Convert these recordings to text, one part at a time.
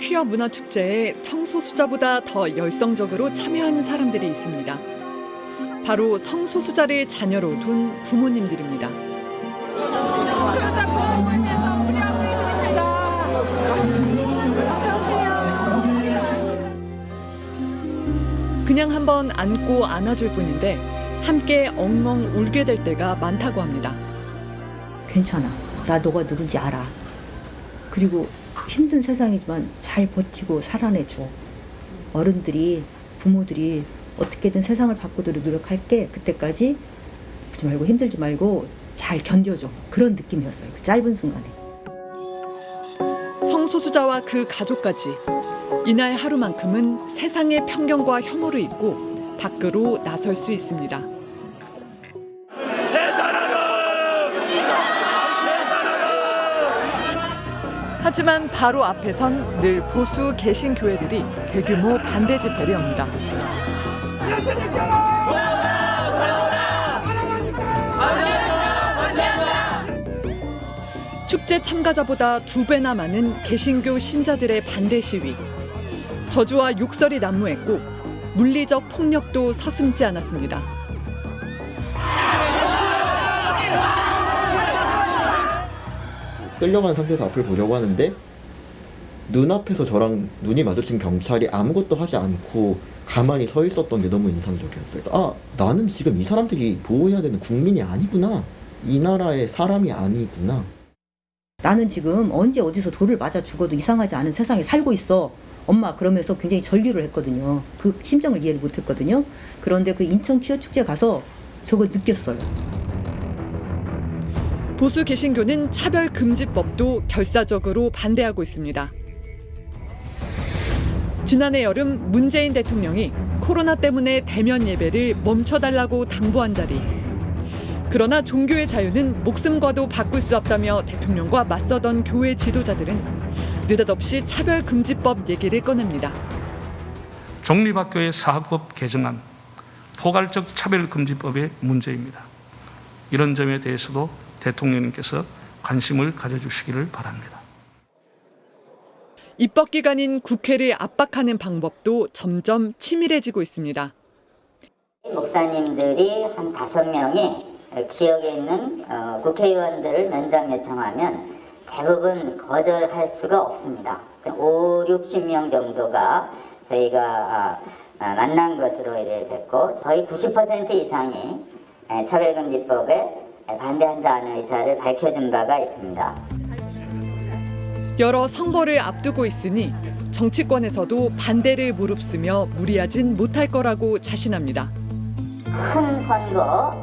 퀴어 문화축제에 성소수자보다 더 열성적으로 참여하는 사람들이 있습니다. 바로 성소수자를 자녀로 둔 부모님들입니다. 그냥 한번 안고 안아줄 뿐인데 함께 엉엉 울게 될 때가 많다고 합니다. 괜찮아. 나 너가 누군지 알아. 그리고 힘든 세상이지만 잘 버티고 살아내줘. 어른들이, 부모들이 어떻게든 세상을 바꾸도록 노력할게. 그때까지 아프지 말고 힘들지 말고 잘 견뎌줘. 그런 느낌이었어요. 그 짧은 순간에. 성소수자와 그 가족까지 이날 하루만큼은 세상의 편견과 혐오를 잊고 밖으로 나설 수 있습니다. 하지만 바로 앞에선 늘 보수 개신 교회들이 대규모 반대 집회를 엽니다. 축제 참가자보다 2배나 많은 개신교 신자들의 반대 시위. 저주와 욕설이 난무했고 물리적 폭력도 서슴지 않았습니다. 끌려간 상태에서 앞을 보려고 하는데 눈앞에서 저랑 눈이 마주친 경찰이 아무것도 하지 않고 가만히 서 있었던 게 너무 인상적이었어요. 아, 나는 지금 이 사람들이 보호해야 되는 국민이 아니구나. 이 나라의 사람이 아니구나. 나는 지금 언제 어디서 돌을 맞아 죽어도 이상하지 않은 세상에 살고 있어. 엄마 그러면서 굉장히 절규를 했거든요. 그 심정을 이해를 못했거든요. 그런데 그 인천 퀴어 축제 가서 저거 느꼈어요. 보수 개신교는 차별금지법도 결사적으로 반대하고 있습니다. 지난해 여름 문재인 대통령이 코로나 때문에 대면 예배를 멈춰달라고 당부한 자리. 그러나 종교의 자유는 목숨과도 바꿀 수 없다며 대통령과 맞서던 교회 지도자들은 느닷없이 차별금지법 얘기를 꺼냅니다. 종립학교의 사학법 개정안, 포괄적 차별금지법의 문제입니다. 이런 점에 대해서도 대통령님께서 관심을 가져주시기를 바랍니다. 입법기관인 국회를 압박하는 방법도 점점 치밀해지고 있습니다. 목사님들이 한 5명이 지역에 있는 국회의원들을 면담 요청하면 대부분 거절할 수가 없습니다. 5, 60명 정도가 저희가 만난 것으로 이래 뵙고 저희 90% 이상이 차별금지법에 반대한다는 의사를 밝혀준 바가 있습니다. 여러 선거를 앞두고 있으니 정치권에서도 반대를 무릅쓰며 무리하진 못할 거라고 자신합니다. 큰 선거,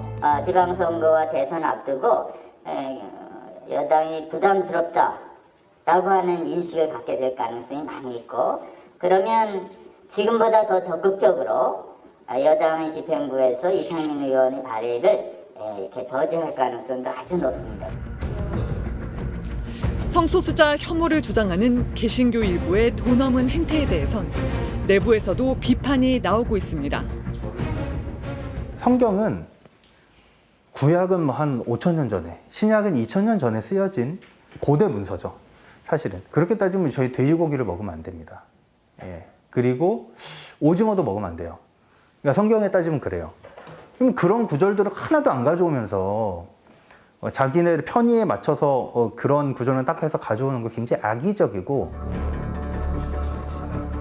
지방선거와 대선 앞두고 여당이 부담스럽다라고 하는 인식을 갖게 될 가능성이 많이 있고, 그러면 지금보다 더 적극적으로 여당의 집행부에서 이상민 의원의 발의를 이렇게 저지할 가능성도 아주 높습니다. 성소수자 혐오를 조장하는 개신교 일부의 도넘은 행태에 대해선 내부에서도 비판이 나오고 있습니다. 성경은 구약은 한 5,000년 전에, 신약은 2,000년 전에 쓰여진 고대 문서죠. 사실은. 그렇게 따지면 저희 돼지고기를 먹으면 안 됩니다. 예. 그리고 오징어도 먹으면 안 돼요. 그러니까 성경에 따지면 그래요. 그럼 그런 구절들을 하나도 안 가져오면서 자기네 편의에 맞춰서 그런 구절을 딱 해서 가져오는 거 굉장히 악의적이고.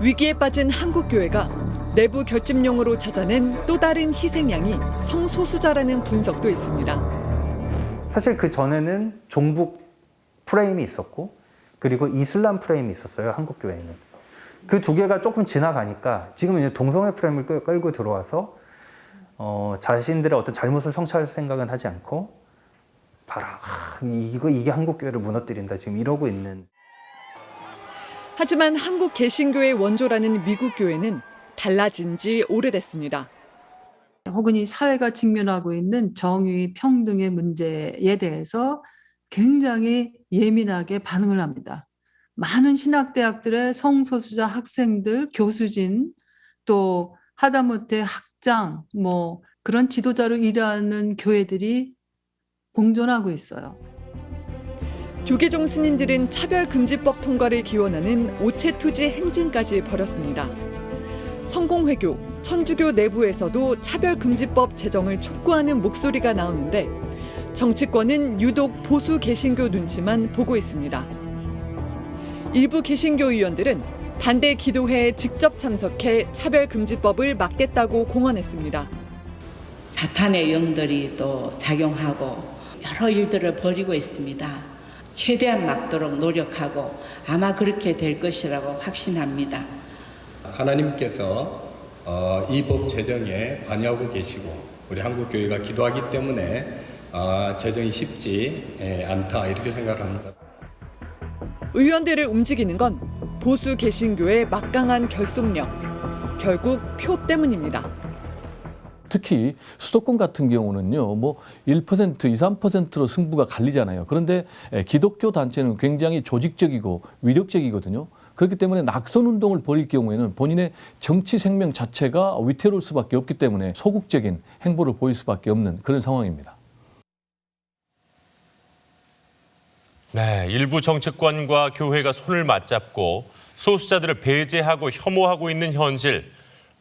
위기에 빠진 한국교회가 내부 결집용으로 찾아낸 또 다른 희생양이 성소수자라는 분석도 있습니다. 사실 그 전에는 종북 프레임이 있었고 그리고 이슬람 프레임이 있었어요. 한국교회에는. 그 2개가 조금 지나가니까 지금 이제 동성애 프레임을 끌고 들어와서 자신들의 어떤 잘못을 성찰할 생각은 하지 않고 봐라, 이게 한국교회를 무너뜨린다 지금 이러고 있는. 하지만 한국 개신교의 원조라는 미국 교회는 달라진 지 오래됐습니다. 혹은 이 사회가 직면하고 있는 정의, 평등의 문제에 대해서 굉장히 예민하게 반응을 합니다. 많은 신학대학들의 성소수자 학생들, 교수진, 또 하다못해 학장, 그런 지도자로 일하는 교회들이 공존하고 있어요. 조계종 스님들은 차별금지법 통과를 기원하는 오체투지 행진까지 벌였습니다. 성공회교, 천주교 내부에서도 차별금지법 제정을 촉구하는 목소리가 나오는데 정치권은 유독 보수 개신교 눈치만 보고 있습니다. 일부 개신교 의원들은 반대 기도회에 직접 참석해 차별금지법을 막겠다고 공언했습니다. 사탄의 영들이 또 작용하고 여러 일들을 벌이고 있습니다. 최대한 막도록 노력하고 아마 그렇게 될 것이라고 확신합니다. 하나님께서 이 법 제정에 관여하고 계시고 우리 한국교회가 기도하기 때문에 제정이 쉽지 않다 이렇게 생각합니다. 의원들을 움직이는 건 보수 개신교의 막강한 결속력, 결국 표 때문입니다. 특히 수도권 같은 경우는요, 뭐 1%, 2, 3%로 승부가 갈리잖아요. 그런데 기독교 단체는 굉장히 조직적이고 위력적이거든요. 그렇기 때문에 낙선 운동을 벌일 경우에는 본인의 정치 생명 자체가 위태로울 수밖에 없기 때문에 소극적인 행보를 보일 수밖에 없는 그런 상황입니다. 네, 일부 정치권과 교회가 손을 맞잡고 소수자들을 배제하고 혐오하고 있는 현실.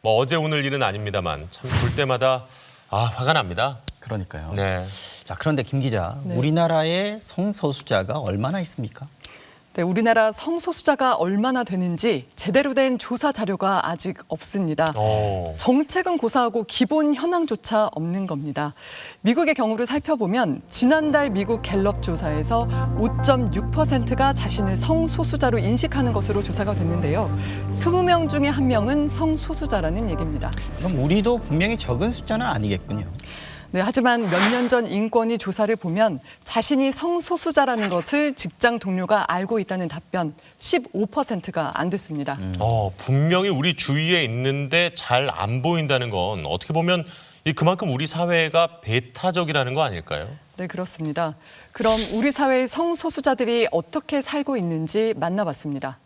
뭐 어제 오늘 일은 아닙니다만 참 볼 때마다 화가 납니다. 그러니까요. 네. 자, 그런데 김 기자, 네. 우리나라에 성소수자가 얼마나 있습니까? 네, 우리나라 성소수자가 얼마나 되는지 제대로 된 조사 자료가 아직 없습니다. 정책은 고사하고 기본 현황조차 없는 겁니다. 미국의 경우를 살펴보면 지난달 미국 갤럽 조사에서 5.6%가 자신을 성소수자로 인식하는 것으로 조사가 됐는데요. 20명 중에 1명은 성소수자라는 얘기입니다. 그럼 우리도 분명히 적은 숫자는 아니겠군요. 네, 하지만 몇 년 전 인권위 조사를 보면 자신이 성소수자라는 것을 직장 동료가 알고 있다는 답변 15%가 안 됐습니다. 분명히 우리 주위에 있는데 잘 안 보인다는 건 어떻게 보면 그만큼 우리 사회가 배타적이라는 거 아닐까요? 네, 그렇습니다. 그럼 우리 사회의 성소수자들이 어떻게 살고 있는지 만나봤습니다.